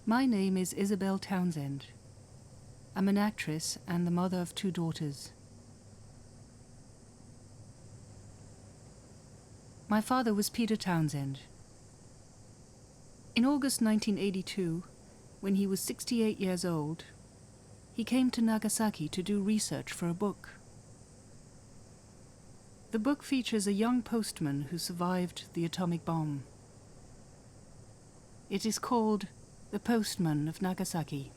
My name is Isabelle Townsend. I'm an actress and the mother of 2 daughters. My father was Peter Townsend. In August 1982, when he was 68 years old, he came to Nagasaki to do research for a book. The book features a young postman who survived the atomic bomb. It is called The Postman of Nagasaki.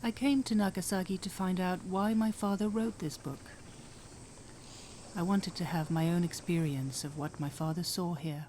I came to Nagasaki to find out why my father wrote this book. I wanted to have my own experience of what my father saw here.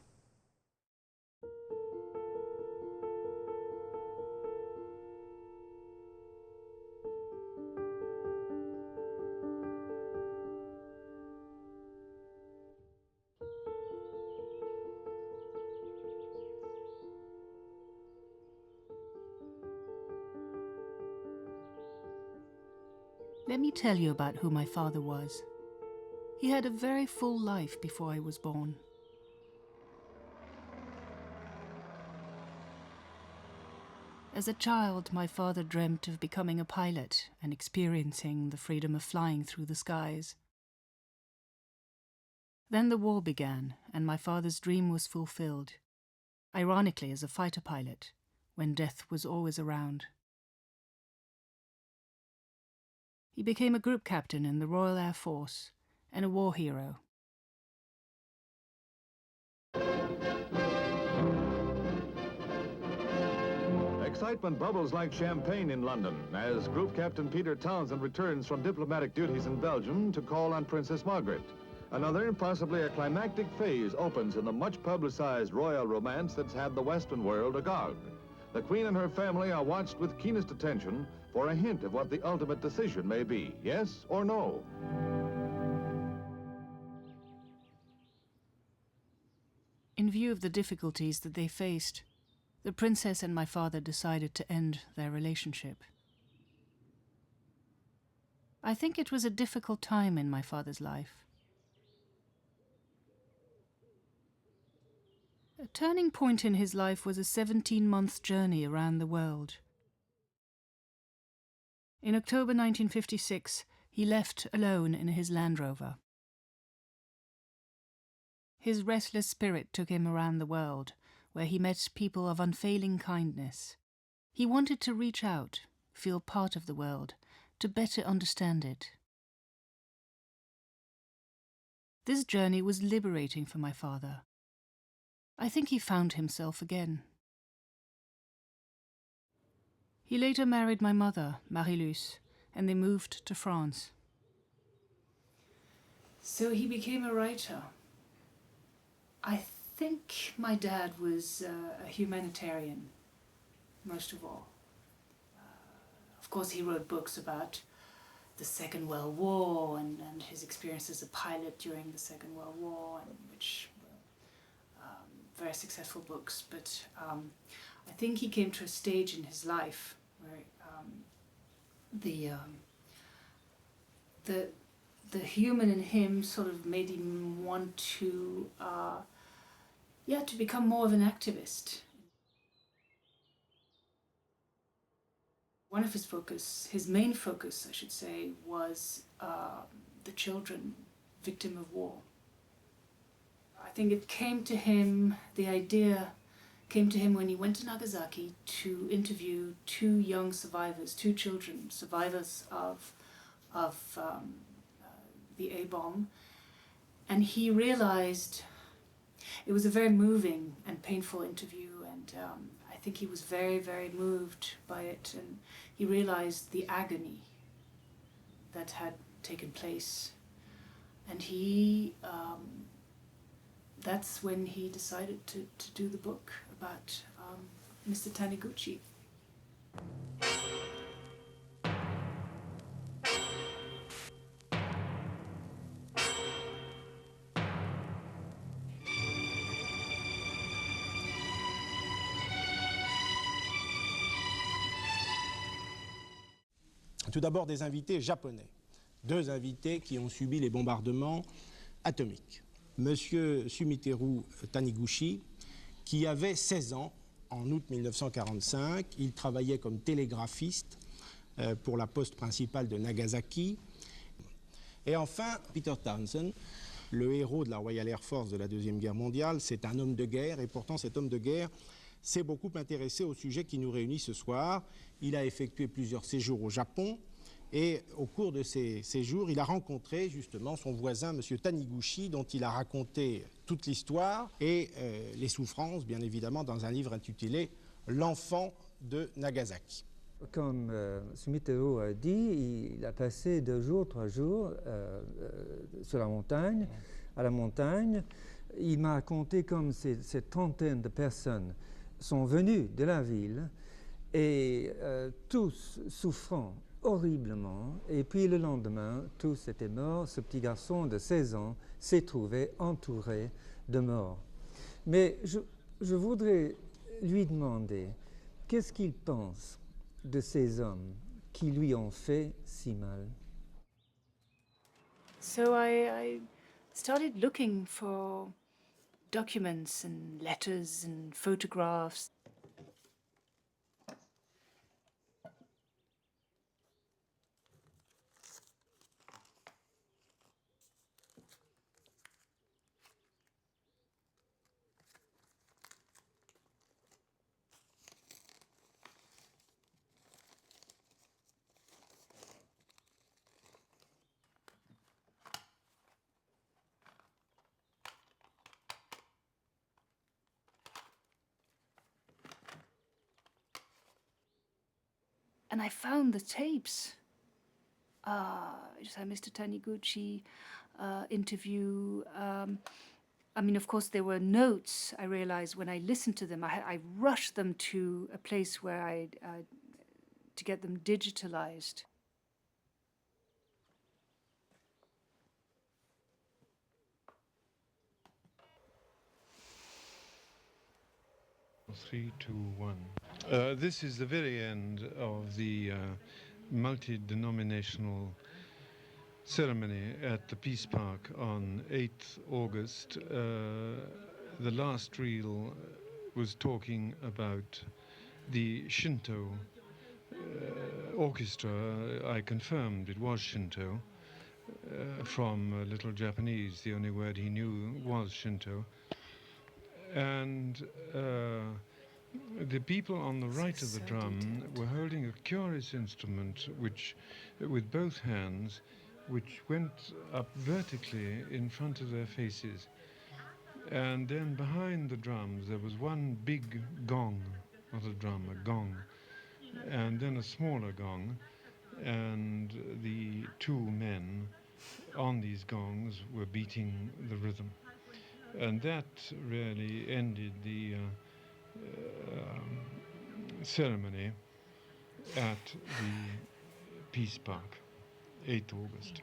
Let me tell you about who my father was. He had a very full life before I was born. As a child, my father dreamt of becoming a pilot and experiencing the freedom of flying through the skies. Then the war began, and my father's dream was fulfilled, ironically as a fighter pilot, when death was always around. He became a group captain in the Royal Air Force and a war hero. Excitement bubbles like champagne in London as Group Captain Peter Townsend returns from diplomatic duties in Belgium to call on Princess Margaret. Another, possibly a climactic phase, opens in the much-publicized royal romance that's had the Western world agog. The Queen and her family are watched with keenest attention for a hint of what the ultimate decision may be, yes or no. In view of the difficulties that they faced, the princess and my father decided to end their relationship. I think it was a difficult time in my father's life. A turning point in his life was a 17-month journey around the world. In October 1956, he left alone in his Land Rover. His restless spirit took him around the world, where he met people of unfailing kindness. He wanted to reach out, feel part of the world, to better understand it. This journey was liberating for my father. I think he found himself again. He later married my mother, Marie-Luce, and they moved to France. So he became a writer. I think my dad was a humanitarian, most of all. Of course, he wrote books about the Second World War and his experience as a pilot during the Second World War, and which were very successful books. But I think he came to a stage in his life where the human in him sort of made him want to become more of an activist. One of his main focus, I should say, was the children victim of war. I think the idea came to him when he went to Nagasaki to interview 2 young survivors, 2 children, survivors of the A-bomb. And he realized it was a very moving and painful interview, and I think he was very, very moved by it, and he realized the agony that had taken place. And that's when he decided to do the book about Mr. Taniguchi. Tout d'abord des invités japonais. deux invités qui ont subi les bombardements atomiques. Monsieur Sumiteru Taniguchi, qui avait 16 ans en août 1945, il travaillait comme télégraphiste pour la poste principale de Nagasaki. Et enfin, Peter Townsend, le héros de la Royal Air Force de la Deuxième Guerre mondiale, c'est un homme de guerre, et pourtant cet homme de guerre s'est beaucoup intéressé au sujet qui nous réunit ce soir. Il a effectué plusieurs séjours au Japon, et au cours de ces séjours, il a rencontré justement son voisin, M. Taniguchi, dont il a raconté toute l'histoire et les souffrances, bien évidemment, dans un livre intitulé « L'enfant de Nagasaki ». Comme Sumiteru a dit, il a passé 2 jours, 3 jours sur la montagne, à la montagne. Il m'a raconté comme cette trentaine de personnes sont venues de la ville et tous souffrant horriblement. Et puis le lendemain, tous étaient morts. Ce petit garçon de 16 ans s'est trouvé entouré de morts. Mais je voudrais lui demander qu'est-ce qu'il pense de ces hommes qui lui ont fait si mal. So I started looking for documents and letters and photographs. And I found the tapes. Just had Mr. Taniguchi interview. I mean, of course, there were notes. I realized when I listened to them, I rushed them to a place where to get them digitalized. Three, two, one. This is the very end of the multi-denominational ceremony at the Peace Park on 8th August. The last reel was talking about the Shinto orchestra. I confirmed it was Shinto. From Little Japanese, the only word he knew was Shinto. And the people on the right of the drum were holding a curious instrument which, with both hands, which went up vertically in front of their faces. And then behind the drums there was one big gong, not a drum, a gong, and then a smaller gong, and the two men on these gongs were beating the rhythm. And that really ended the ceremony at the Peace Park, 8th August.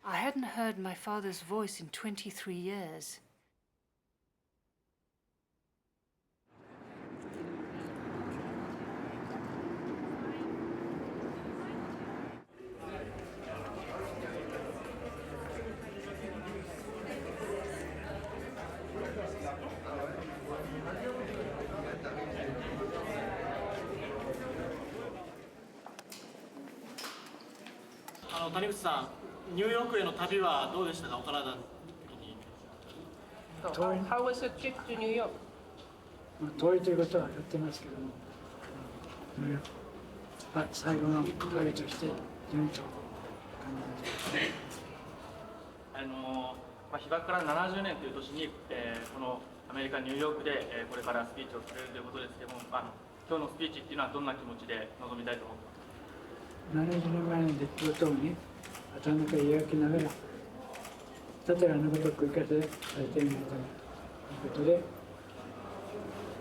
I hadn't heard my father's voice in 23 years. Taniguchi さん、ニューヨークへの旅はどうでしたか、お体に。How was the trip to New York? 遠いということはやってますけども、最後の影として順調感じまあ、被爆から70年という年に、このアメリカ・ニューヨークで、これからスピーチをされるということですけども、今日のスピーチっていうのはどんな気持ちで臨みたいと思ってますか。70年前の出来事をね、頭の中で描きながら、たとえあのことを繰り返されているのかということで、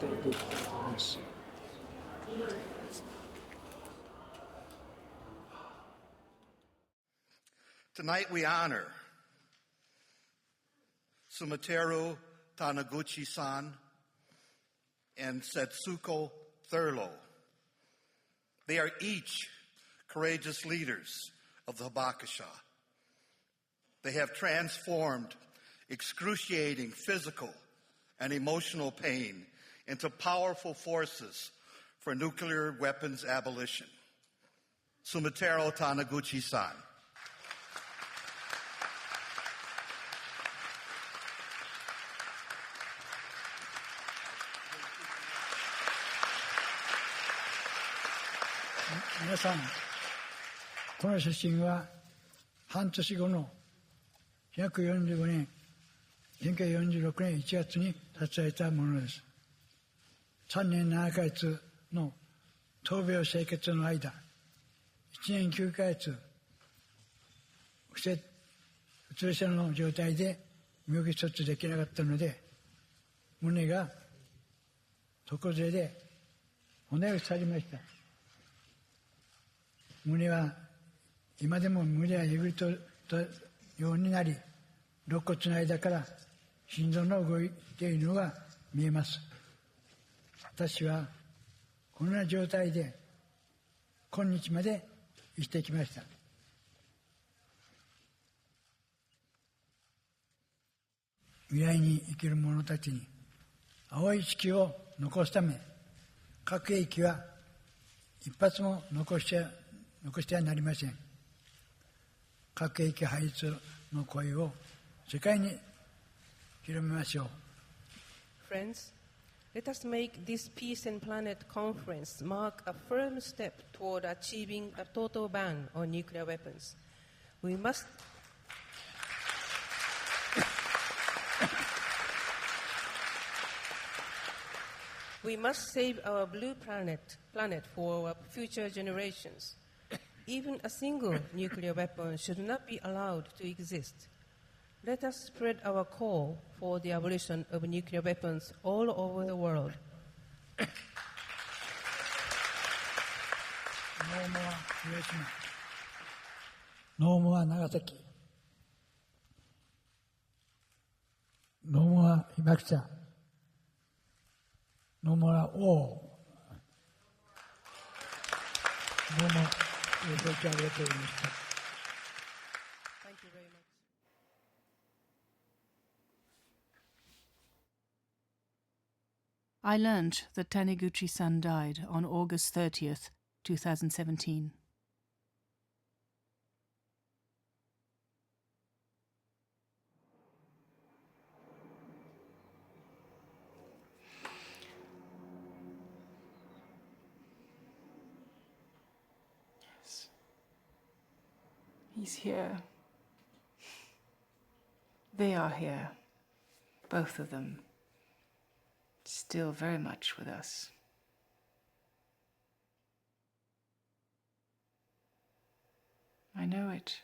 伝えていきたいと思います。Tonight we honor Sumiteru Taniguchi-san and Setsuko Thurlow. They are each courageous leaders of the Hibakusha. They have transformed excruciating physical and emotional pain into powerful forces for nuclear weapons abolition. Sumiteru Taniguchi-san.皆さん、この写真は半年後の1945年、1946年1月に撮影されたものです。3年7ヶ月の闘病生活の間、1年9ヶ月、うつ伏せの状態で身動き一つできなかったので、胸が床ずれで骨を去りました。胸は今でも胸がえぐり取ったようになり、肋骨の間から心臓の動いているのが見えます。私はこんな状態で今日まで生きてきました。未来に生きる者たちに青い地球を残すため、核兵器は一発も残してはなりません。核兵器廃絶の声を世界に広めましょう。Friends, let us make this Peace and Planet Conference mark a firm step toward achieving a total ban on nuclear weapons. We must save our blue planet for our future generations. Even a single nuclear weapon should not be allowed to exist. Let us spread our call for the abolition of nuclear weapons all over the world. No more Hiroshima. No more Nagasaki. No more Hibakusha. No more war. No more. Thank you very much. I learned that Taniguchi-san died on August 30th, 2017. He's here. They are here. Both of them. Still very much with us. I know it.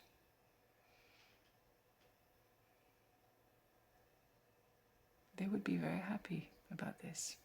They would be very happy about this.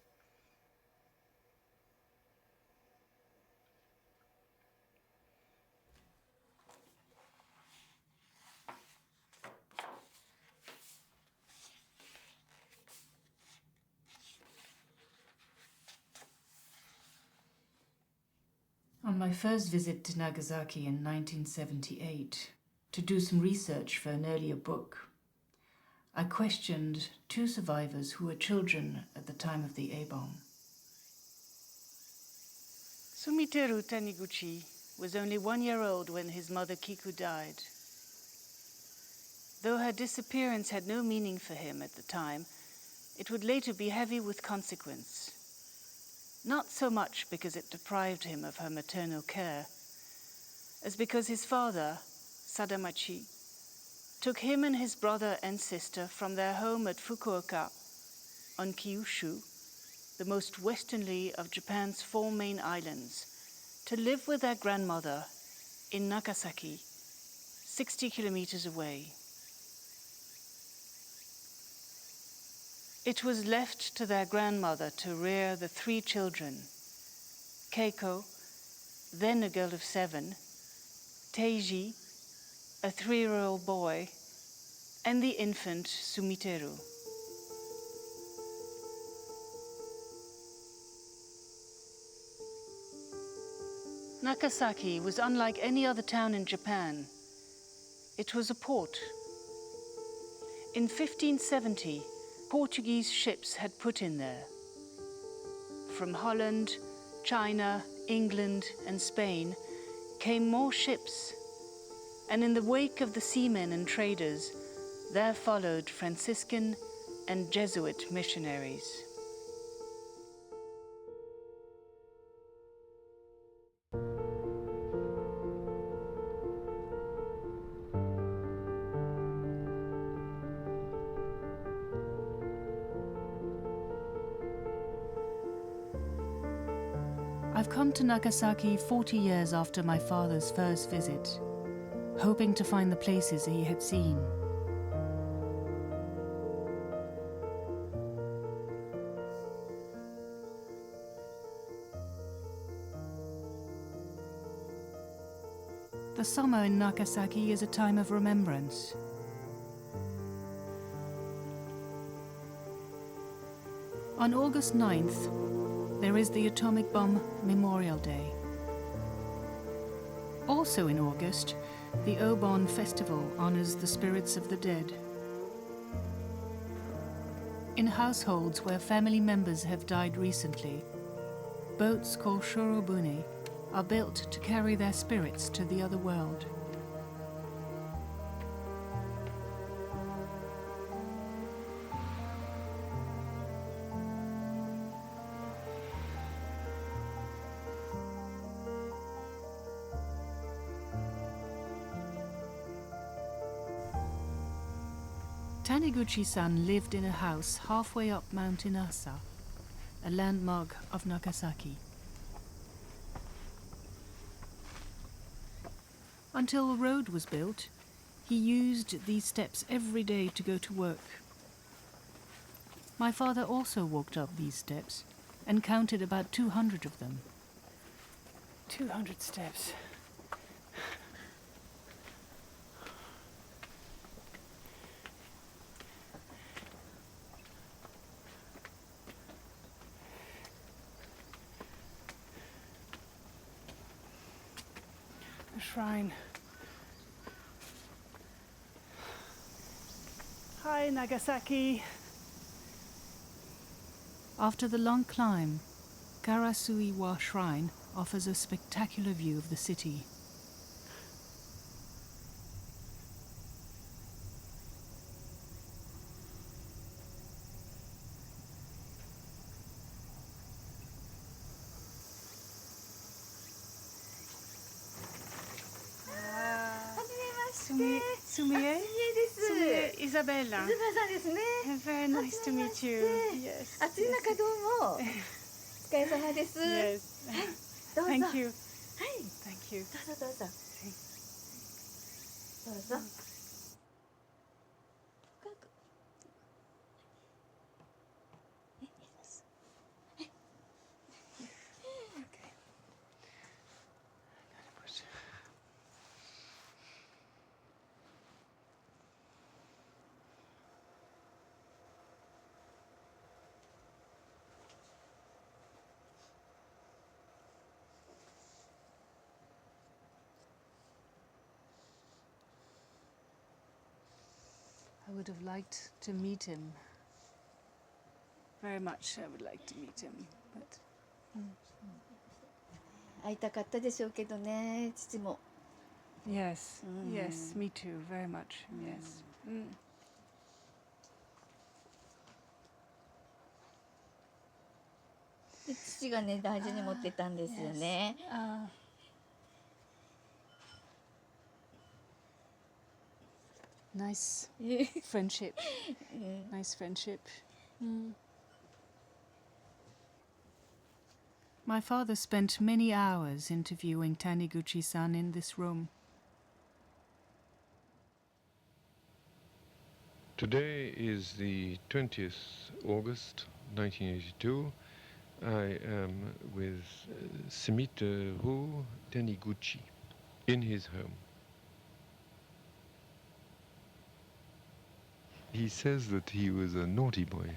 On my first visit to Nagasaki in 1978, to do some research for an earlier book, I questioned two survivors who were children at the time of the A-bomb. Sumiteru Taniguchi was only 1 year old when his mother Kiku died. Though her disappearance had no meaning for him at the time, it would later be heavy with consequence. Not so much because it deprived him of her maternal care, as because his father, Sadamachi, took him and his brother and sister from their home at Fukuoka on Kyushu, the most westernly of Japan's 4 main islands, to live with their grandmother in Nagasaki, 60 kilometers away. It was left to their grandmother to rear the 3 children, Keiko, then a girl of 7, Teiji, a 3-year-old boy, and the infant Sumiteru. Nagasaki was unlike any other town in Japan. It was a port. In 1570, Portuguese ships had put in there. From Holland, China, England, and Spain came more ships, and in the wake of the seamen and traders, there followed Franciscan and Jesuit missionaries. I've come to Nagasaki 40 years after my father's first visit, hoping to find the places he had seen. The summer in Nagasaki is a time of remembrance. On August 9th, there is the Atomic Bomb Memorial Day. Also in August, the Obon Festival honors the spirits of the dead. In households where family members have died recently, boats called shorobune are built to carry their spirits to the other world. Taniguchi-san lived in a house halfway up Mount Inasa, a landmark of Nagasaki. Until a road was built, he used these steps every day to go to work. My father also walked up these steps and counted about 200 of them. 200 steps. Shrine. Hi, Nagasaki. After the long climb, Karasuiwa Shrine offers a spectacular view of the city. Sumie Isabelle. Very nice to meet you. Yes. 暑い中どうも。お疲れ様です。Yes. どうぞ。 Thank you. はい。 Thank you. どうぞどうぞ。どうぞ。I would have liked to meet him. Very much I would like to meet him, but... 会いたかったでしょうけどね、父も。 Yes, yes, me too, very much, yes. で父がね、大事に持ってたんですよね。Nice friendship. Nice friendship. My father spent many hours interviewing Taniguchi-san in this room. Today is the 20th August 1982. I am with Sumiteru Taniguchi in his home. He says that he was a naughty boy.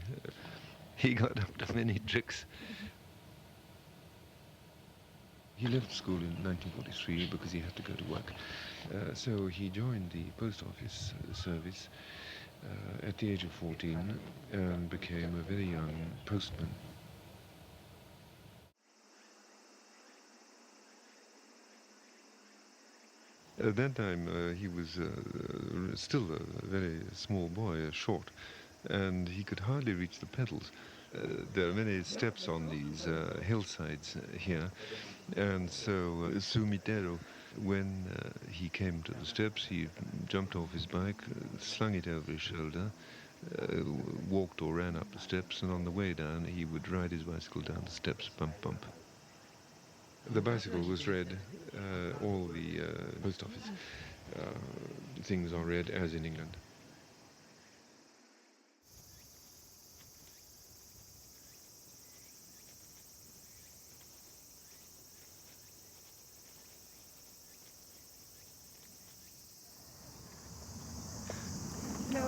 He got up to many tricks. He left school in 1943 because he had to go to work. So he joined the post office service at the age of 14 and became a very young postman. At that time, he was still a very small boy, short, and he could hardly reach the pedals. There are many steps on these hillsides here, and so Sumiteru, when he came to the steps, he jumped off his bike, slung it over his shoulder, walked or ran up the steps, and on the way down he would ride his bicycle down the steps, bump, bump. The bicycle was read, all the post office things are read as in England. No.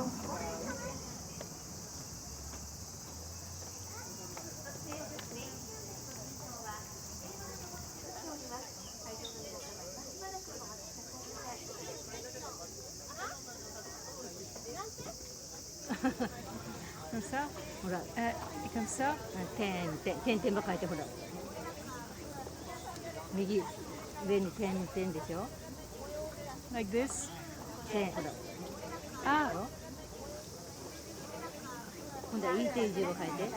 Comme ça? ほら、 Comme ça? 点々ば書いてほら。右上に点々でしょ。 Like this? 点ほら。 Ah. 今度は ET 字を書いて。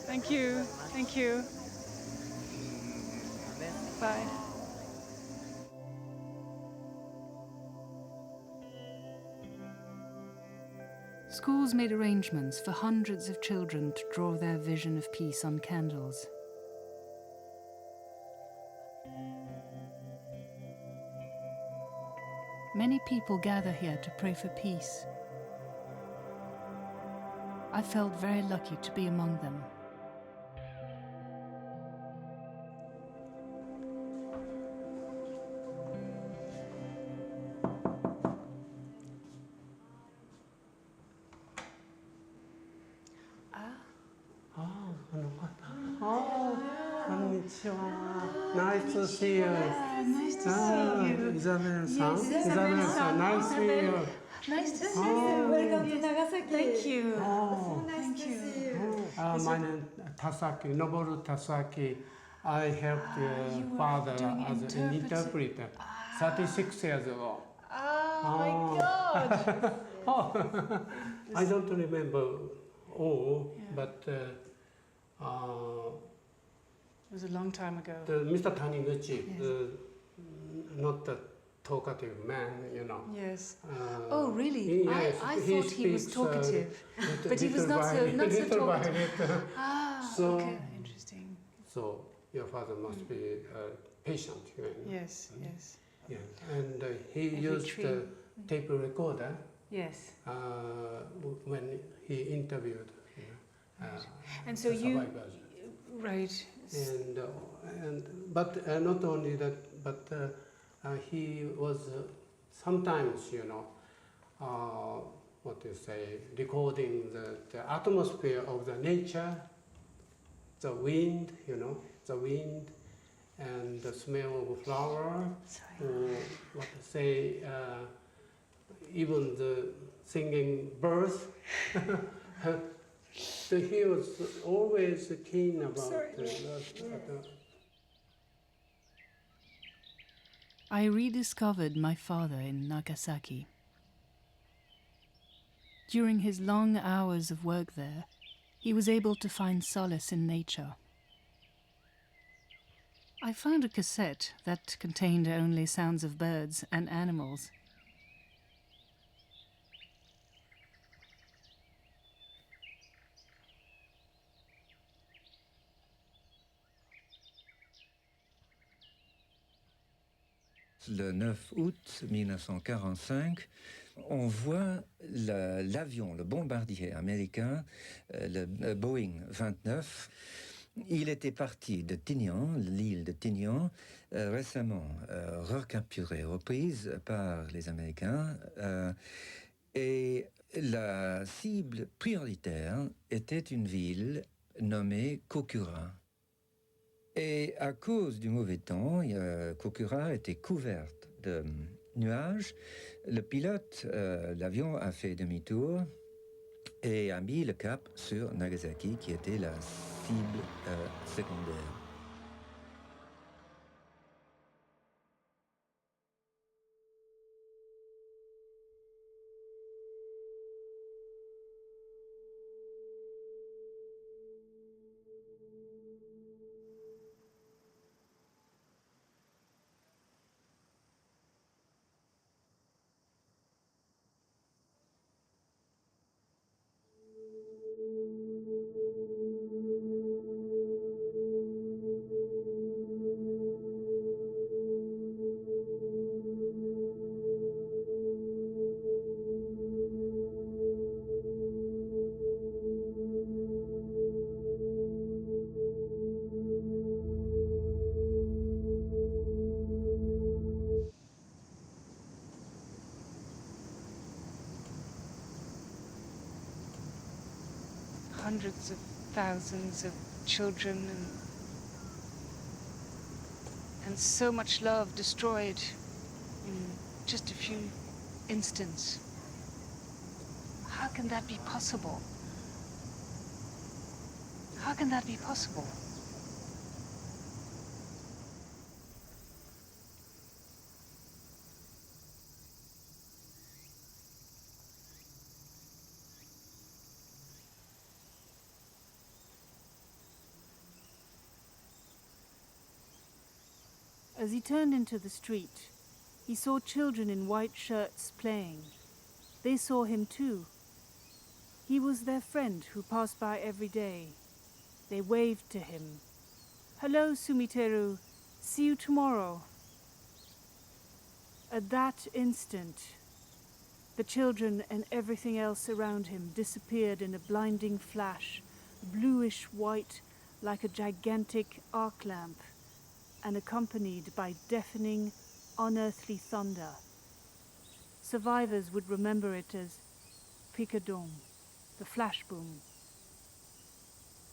Thank you. Thank you. Bye. Schools made arrangements for hundreds of children to draw their vision of peace on candles. Many people gather here to pray for peace. I felt very lucky to be among them. Nice to see you. Nice to see you. Isabelle-san. Yes, Isabelle-san, nice to see you. Nice to see you. Welcome to Nagasaki. Thank you. Oh. Nice to see you. My name is Tasaki, Noboru Tasaki. I helped your father as an interpreter 36 years ago. Oh my God. Oh, I don't remember all, but It was a long time ago. Mr. Taniguchi, not the talkative man, you know. Yes. Oh, really? Yes, I thought he was talkative, but he was not so talkative. So, okay, interesting. So your father must be patient. Yes, yes. Yeah, and he used the tape recorder. Yes. When he interviewed. And so you, right. But not only that, but he was sometimes, what you say, recording the atmosphere of the nature, the wind, the wind, and the smell of flower, or what to say, even the singing birds. So he was always keen about I rediscovered my father in Nagasaki. During his long hours of work there, he was able to find solace in nature. I found a cassette that contained only sounds of birds and animals. Le 9 août 1945, on voit l'avion, le bombardier américain, le Boeing 29, Il était parti de Tinian, l'île de Tinian, récemment recapturée, reprise par les Américains, et la cible prioritaire était une ville nommée Kokura. Et à cause du mauvais temps, Kokura était couverte de nuages. Le pilote, l'avion a fait demi-tour et a mis le cap sur Nagasaki, qui était la cible secondaire. Hundreds of thousands of children and so much love destroyed in just a few instants. How can that be possible? How can that be possible? As he turned into the street, he saw children in white shirts playing. They saw him too. He was their friend who passed by every day. They waved to him. "Hello, Sumiteru. See you tomorrow." At that instant, the children and everything else around him disappeared in a blinding flash, bluish white like a gigantic arc lamp, and accompanied by deafening, unearthly thunder. Survivors would remember it as Picadom, the flash boom.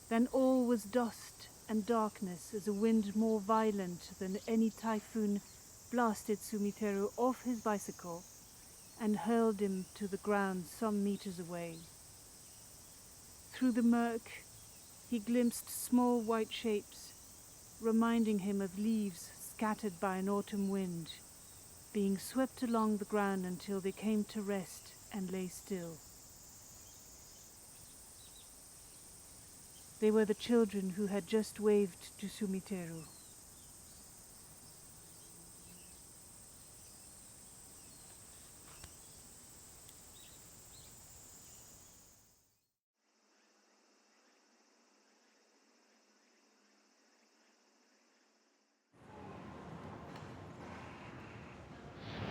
Then all was dust and darkness as a wind more violent than any typhoon blasted Sumiteru off his bicycle and hurled him to the ground some meters away. Through the murk, he glimpsed small white shapes, reminding him of leaves scattered by an autumn wind, being swept along the ground until they came to rest and lay still. They were the children who had just waved to Sumiteru.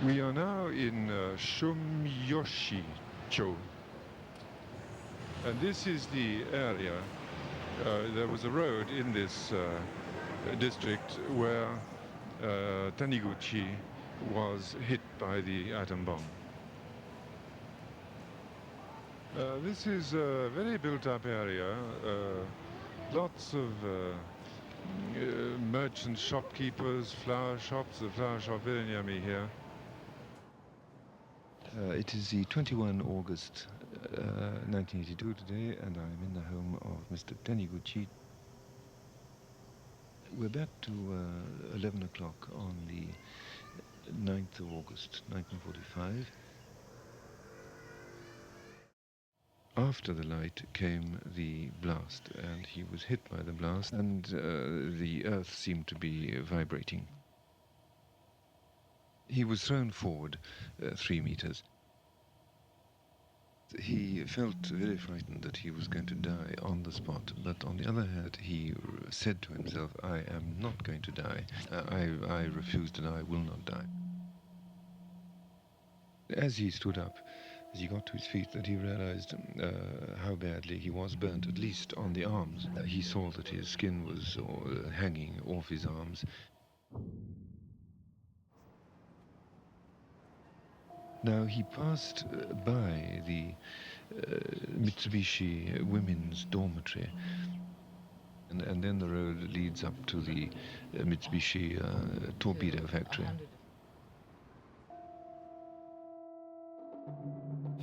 We are now in Shumyoshi-cho, and this is the area. There was a road in this district where Taniguchi was hit by the atom bomb. This is a very built-up area. Lots of merchant shopkeepers, flower shops. The flower shop very near me here. It is the 21 August 1982 today, and I'm in the home of Mr. Taniguchi. We're back to 11 o'clock on the 9th of August 1945. After the light came the blast, and he was hit by the blast, and the earth seemed to be vibrating. He was thrown forward 3 meters. He felt very frightened that he was going to die on the spot, but on the other hand, he said to himself, "I am not going to die. I refuse to die. I will not die." As he stood up, As he got to his feet, that he realized how badly he was burnt, at least on the arms. He saw that his skin was hanging off his arms. Now he passed by the Mitsubishi women's dormitory, and then the road leads up to the Mitsubishi torpedo factory.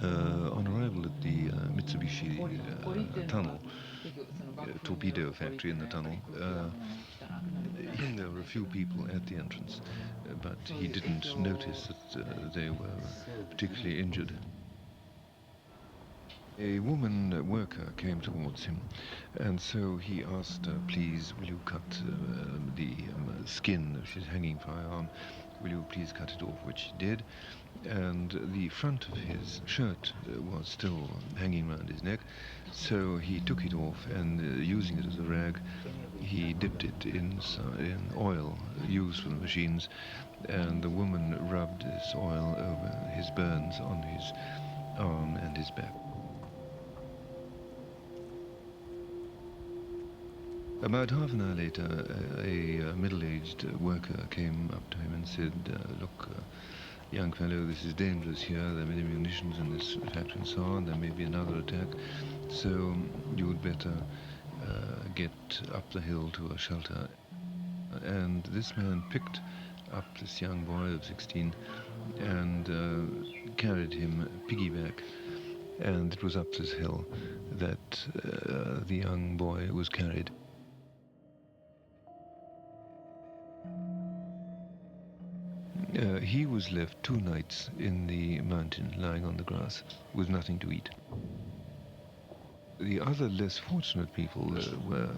On arrival at the Mitsubishi tunnel, torpedo factory in the tunnel, there were a few people at the entrance, but he didn't notice that they were particularly injured. A woman worker came towards him, and so he asked her, please, will you cut the skin, she's hanging from her arm, will you please cut it off, which she did. And the front of his shirt was still hanging around his neck, so he took it off and using it as a rag, he dipped it in oil used for the machines, and the woman rubbed this oil over his burns on his arm and his back. About half an hour later, a middle-aged worker came up to him and said, look, young fellow, this is dangerous here, there are many munitions in this factory and so on, there may be another attack, so you would better get up the hill to a shelter. And this man picked up this young boy of 16 and carried him piggyback, and it was up this hill that the young boy was carried. He was left 2 nights in the mountain, lying on the grass, with nothing to eat. The other less fortunate people were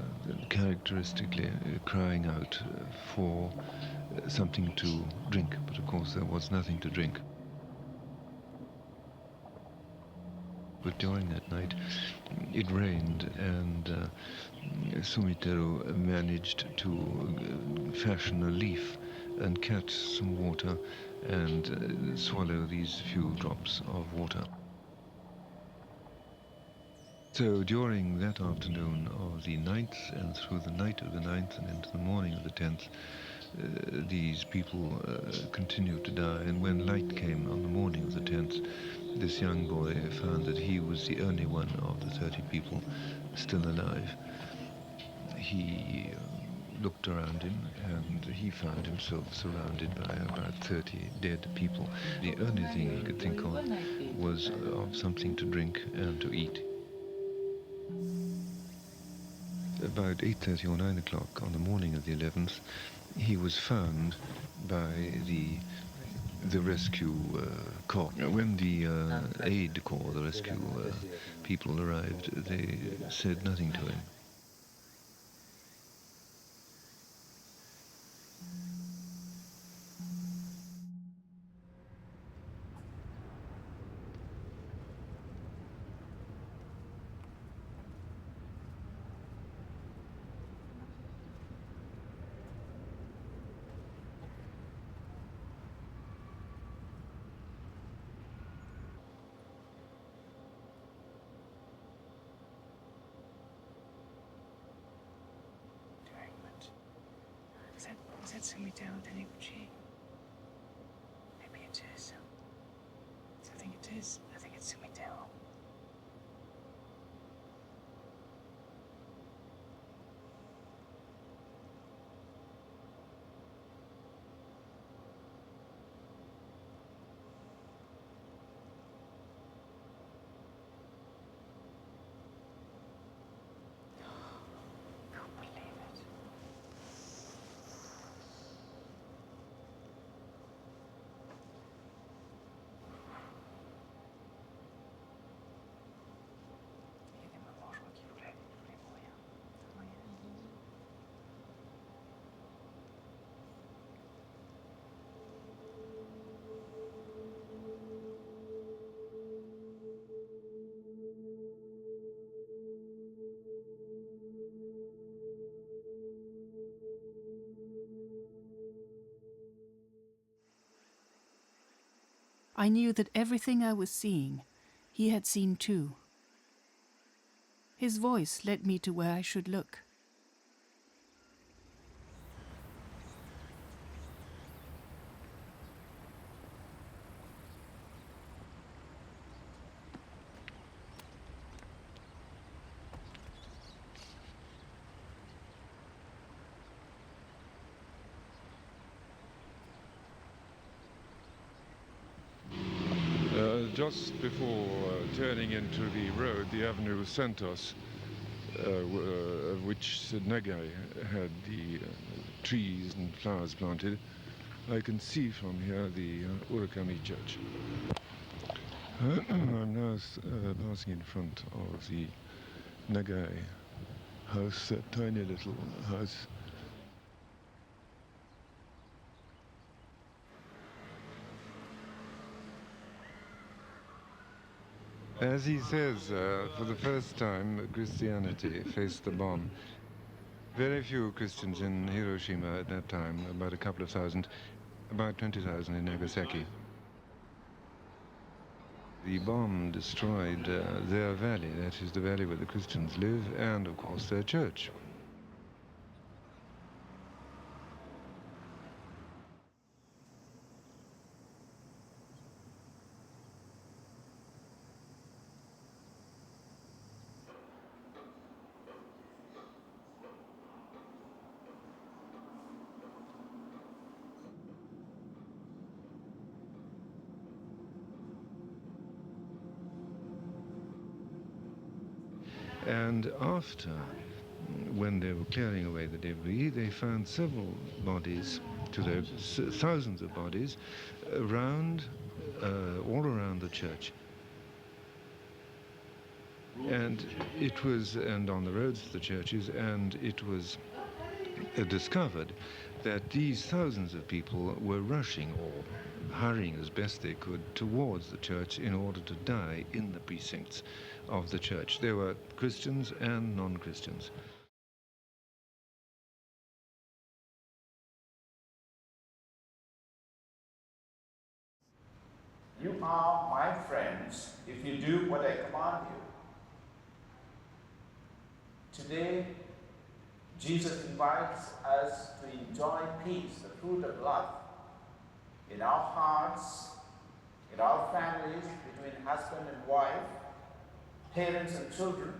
characteristically crying out for something to drink, but of course there was nothing to drink. But during that night it rained, and Sumiteru managed to fashion a leaf and catch some water and swallow these few drops of water. So during that afternoon of the 9th and through the night of the 9th and into the morning of the 10th, these people continued to die, and when light came on the morning of the 10th, this young boy found that he was the only one of the 30 people still alive. He looked around him and he found himself surrounded by about 30 dead people. The only thing he could think of was of something to drink and to eat. About 8:30 or 9 o'clock on the morning of the 11th, he was found by the rescue corps. When the aid corps, the rescue people arrived, they said nothing to him. Is that Sumiteru Taniguchi? Maybe it is. I think it is. I think it's Sumiteru. I knew that everything I was seeing he had seen too. His voice led me to where I should look. Just before turning into the road, the avenue Santos, which Nagai had the trees and flowers planted, I can see from here the Urakami Church. I'm now passing in front of the Nagai house, that tiny little house. As he says, for the first time, Christianity faced the bomb. Very few Christians in Hiroshima at that time, about a couple of thousand, about 20,000 in Nagasaki. The bomb destroyed their valley, that is the valley where the Christians live, and of course their church. And after, when they were clearing away the debris, they found several bodies, thousands of bodies, around, all around the church. And on the roads to the churches, and it was discovered that these thousands of people were rushing or hurrying as best they could towards the church in order to die in the precincts of the church. There were Christians and non-Christians. You are my friends if you do what I command you. Today, Jesus invites us to enjoy peace, the fruit of love, in our hearts, in our families, between husband and wife, parents and children,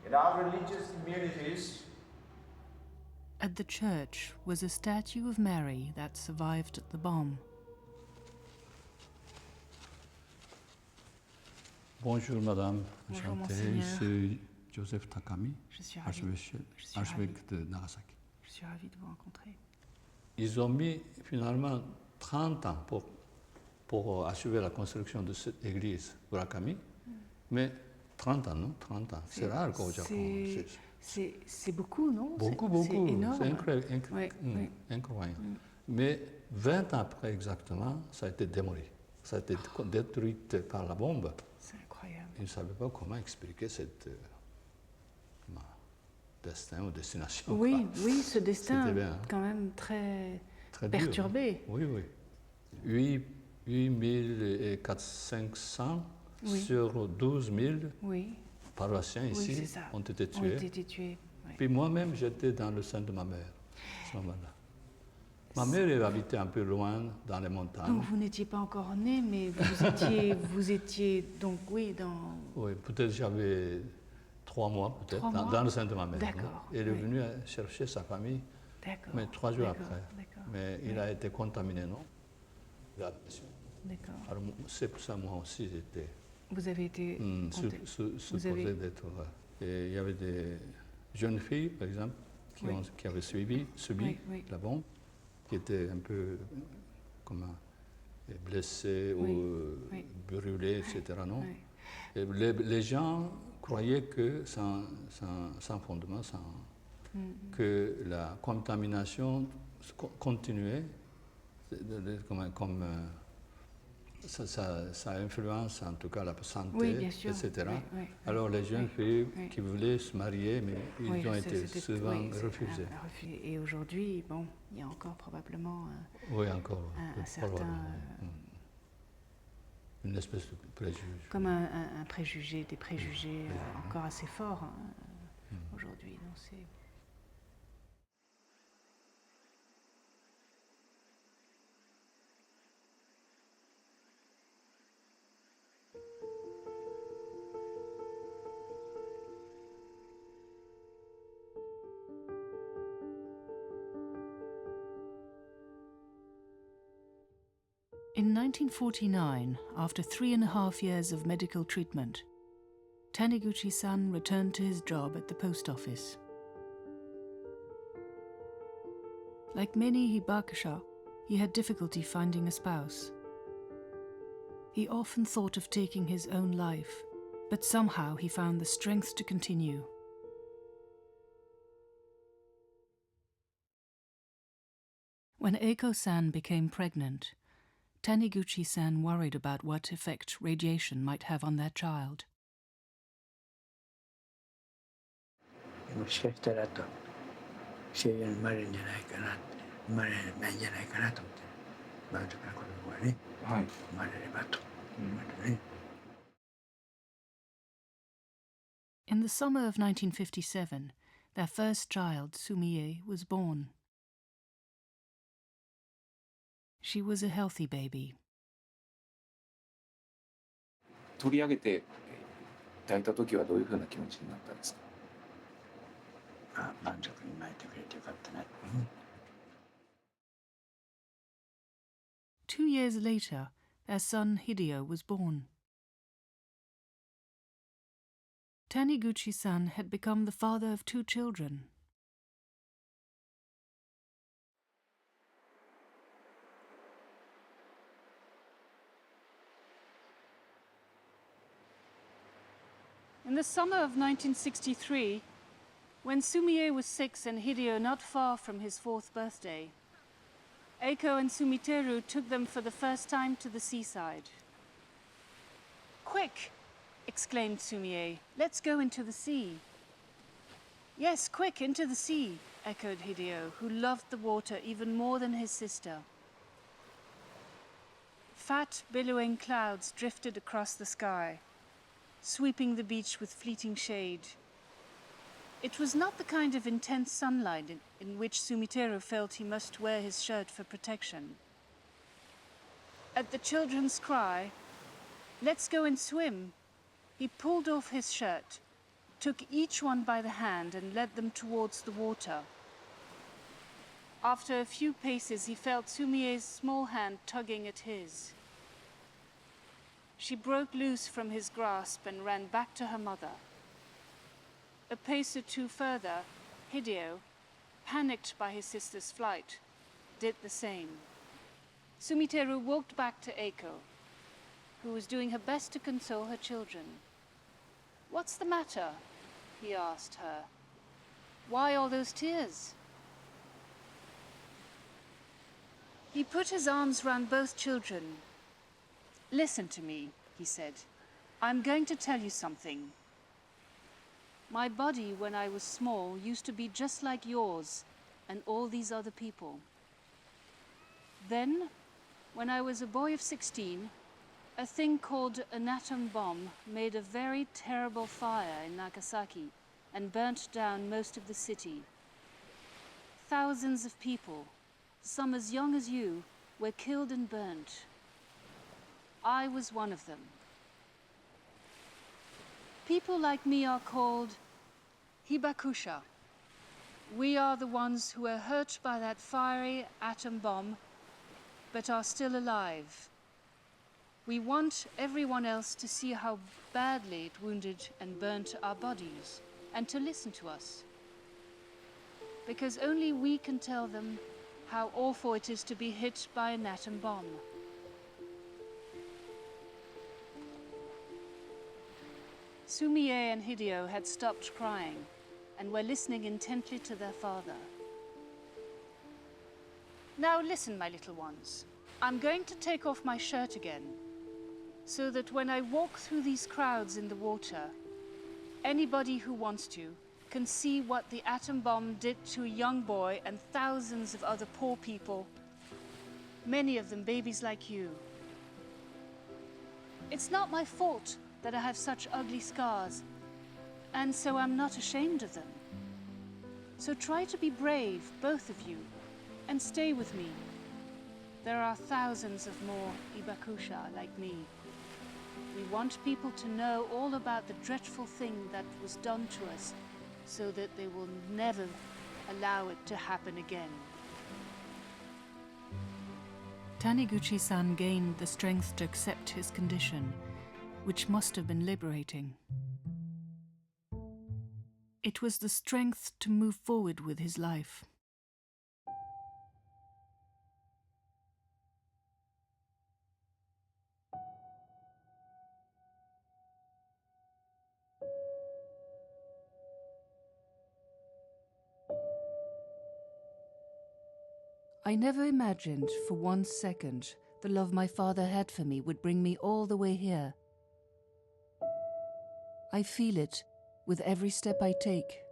in our religious communities. At the church was a statue of Mary that survived the bomb. Bonjour madame, Bonjour, enchanté, c'est Joseph Takami, archevêque de Nagasaki. Je suis ravie de vous rencontrer. Ils ont mis finalement 30 ans pour achever la construction de cette église Urakami, mais 30 ans, non 30 ans, c'est rare qu'au Japon. C'est beaucoup, non? Beaucoup, c'est énorme. C'est incroyable. Mais 20 ans après exactement, ça a été démoli. Ça a été détruit par la bombe. C'est incroyable. Ils ne savaient pas comment expliquer cette destin ou destination. Oui, ce destin quand même très perturbé. Dur. Oui. 8400 sur 12 000 paroissiens ici ont été tués. Puis moi-même, j'étais dans le sein de ma mère à ce moment-là. Ma mère elle habitait un peu loin dans les montagnes. Donc vous n'étiez pas encore né, mais vous étiez donc dans... Oui, peut-être j'avais 3 mois, peut-être, dans le sein de ma mère. D'accord. Elle est venue chercher sa famille, mais 3 jours après. Mais il a été contaminé, non? D'accord. Alors c'est pour ça moi aussi j'étais... Vous avez été... supposé d'être... Et il y avait des jeunes filles, par exemple, qui avaient subi la bombe, qui étaient un peu blessées ou brûlées, etc. Non? Et les gens croyaient que sans fondement, que la contamination continuait, comme ça influence en tout cas la santé, etc. Alors les jeunes filles qui voulaient se marier, mais ils ont été souvent refusés. Et aujourd'hui, il y a encore probablement un certain... une espèce de préjugé. Comme un préjugé, des préjugés encore assez forts aujourd'hui. Donc c'est... In 1949, after 3.5 years of medical treatment, Taniguchi-san returned to his job at the post office. Like many hibakusha, he had difficulty finding a spouse. He often thought of taking his own life, but somehow he found the strength to continue. When Eiko-san became pregnant, Taniguchi-san worried about what effect radiation might have on their child. もしかしたらと生理に生まれるんじゃないかなって生まれないんじゃないかなと思ってまあだから子供がね、はい、生まれればと思ってね。In the summer of 1957, their first child, Sumie, was born. She was a healthy baby. 取り上げて抱いた時はどういうふうな気持ちになったんですか？あ、満足に生まれてくれてよかったな。2 years later, their son Hideo was born. Taniguchi-san had become the father of 2 children. In the summer of 1963, when Sumie was 6 and Hideo not far from his 4th birthday, Eiko and Sumiteru took them for the first time to the seaside. "Quick!" exclaimed Sumie. "Let's go into the sea." "Yes, quick, into the sea," echoed Hideo, who loved the water even more than his sister. Fat, billowing clouds drifted across the sky, sweeping the beach with fleeting shade. It was not the kind of intense sunlight in which Sumiteru felt he must wear his shirt for protection. At the children's cry, "Let's go and swim," he pulled off his shirt, took each one by the hand and led them towards the water. After a few paces, he felt Sumie's small hand tugging at his. She broke loose from his grasp and ran back to her mother. A pace or 2 further, Hideo, panicked by his sister's flight, did the same. Sumiteru walked back to Eiko, who was doing her best to console her children. "What's the matter?" he asked her. "Why all those tears?" He put his arms round both children. "Listen to me," he said. "I'm going to tell you something. My body, when I was small, used to be just like yours and all these other people. Then, when I was a boy of 16, a thing called an atom bomb made a very terrible fire in Nagasaki and burnt down most of the city. Thousands of people, some as young as you, were killed and burnt. I was one of them. People like me are called hibakusha. We are the ones who were hurt by that fiery atom bomb, but are still alive. We want everyone else to see how badly it wounded and burnt our bodies, and to listen to us. Because only we can tell them how awful it is to be hit by an atom bomb. Sumie and Hideo had stopped crying and were listening intently to their father. "Now listen, my little ones. I'm going to take off my shirt again, so that when I walk through these crowds in the water, anybody who wants to can see what the atom bomb did to a young boy and thousands of other poor people, many of them babies like you. It's not my fault that I have such ugly scars, and so I'm not ashamed of them. So try to be brave, both of you, and stay with me. There are thousands of more Ibakusha like me. We want people to know all about the dreadful thing that was done to us, so that they will never allow it to happen again. Taniguchi-san gained the strength to accept his condition, which must have been liberating. It was the strength to move forward with his life. I never imagined for 1 second the love my father had for me would bring me all the way here. I feel it with every step I take.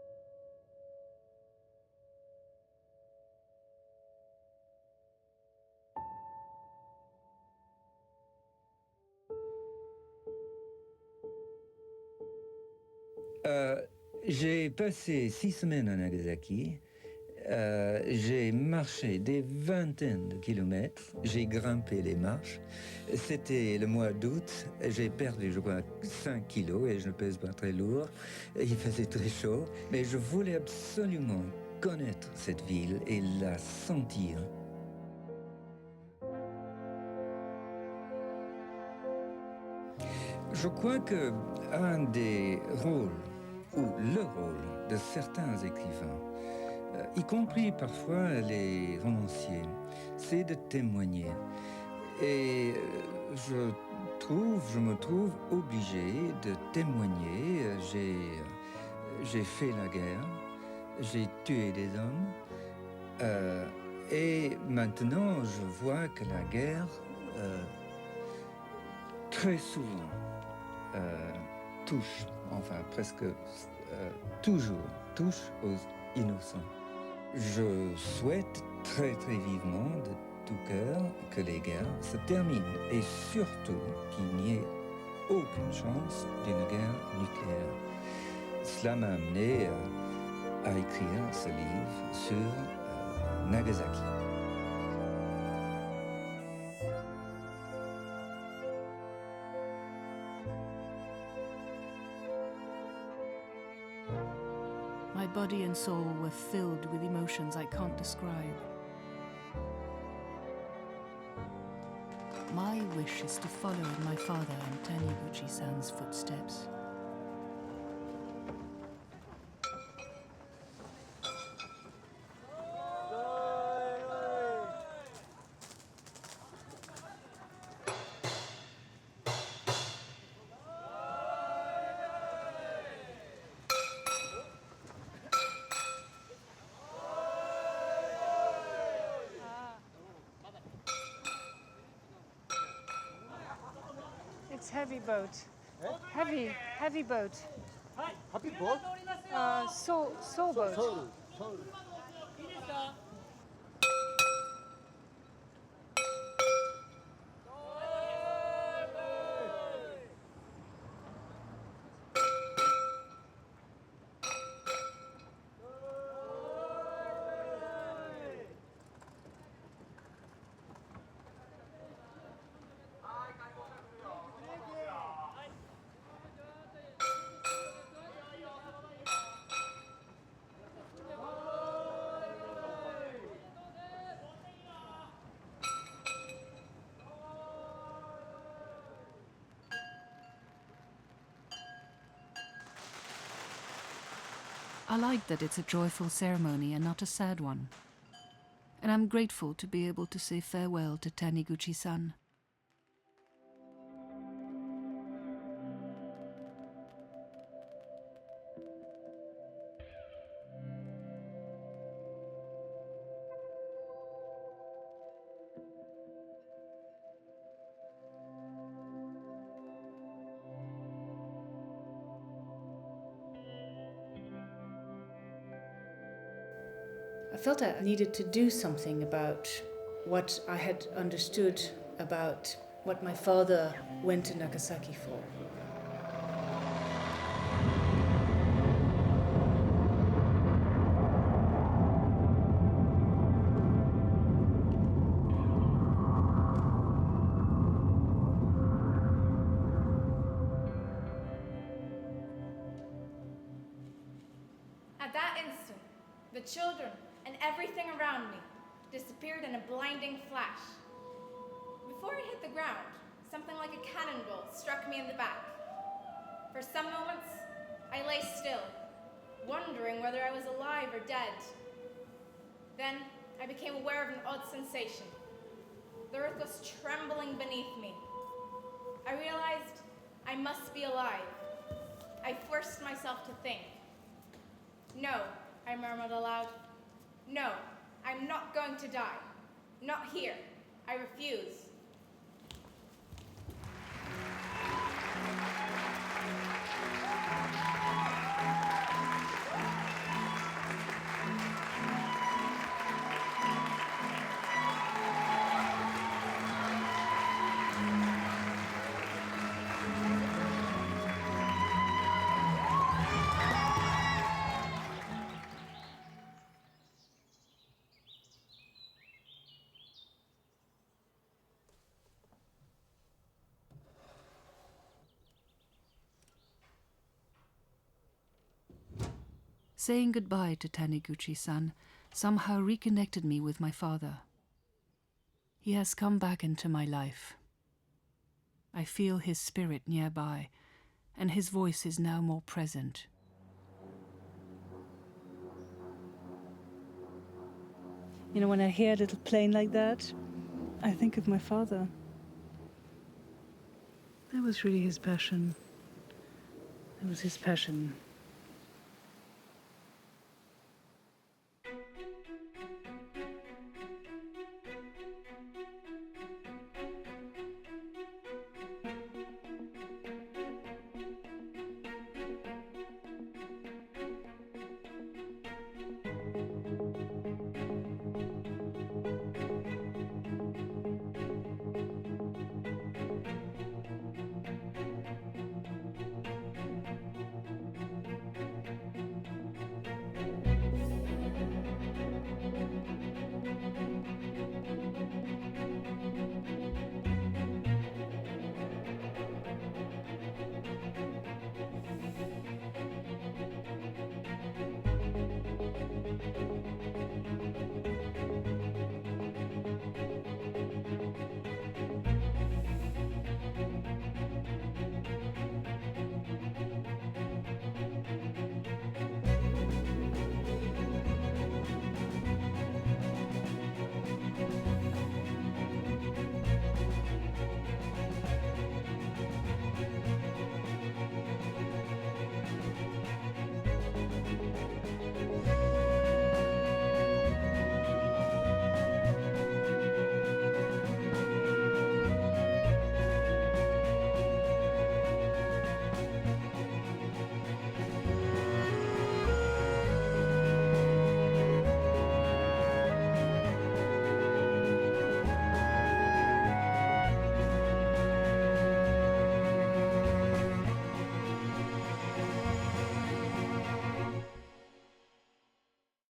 J'ai passé 6 semaines à Nagasaki. J'ai marché des vingtaines de kilomètres, j'ai grimpé les marches. C'était le mois d'août, j'ai perdu, je crois, 5 kilos et je ne pèse pas très lourd. Il faisait très chaud, mais je voulais absolument connaître cette ville et la sentir. Je crois que un des rôles, ou le rôle de certains écrivains, y compris parfois les romanciers, c'est de témoigner. Et je me trouve obligé de témoigner. J'ai fait la guerre, j'ai tué des hommes, et maintenant je vois que la guerre, très souvent, touche, enfin presque toujours, touche aux innocents. Je souhaite très très vivement de tout cœur que les guerres se terminent et surtout qu'il n'y ait aucune chance d'une guerre nucléaire. Cela m'a amené à écrire ce livre sur Nagasaki. My body and soul were filled with emotions I can't describe. My wish is to follow in my father and Taniguchi-san's footsteps. It's heavy boat. Heavy boat. Happy boat? Soul boat. I like that it's a joyful ceremony and not a sad one. And I'm grateful to be able to say farewell to Taniguchi-san. I felt I needed to do something about what I had understood about what my father went to Nagasaki for. At that instant, the children and everything around me disappeared in a blinding flash. Before I hit the ground, something like a cannonball struck me in the back. For some moments, I lay still, wondering whether I was alive or dead. Then I became aware of an odd sensation. The earth was trembling beneath me. I realized I must be alive. I forced myself to think. No, I murmured aloud. No, I'm not going to die. Not here. I refuse. Saying goodbye to Taniguchi-san somehow reconnected me with my father. He has come back into my life. I feel his spirit nearby, and his voice is now more present. You know, when I hear a little plane like that, I think of my father. That was really his passion. It was his passion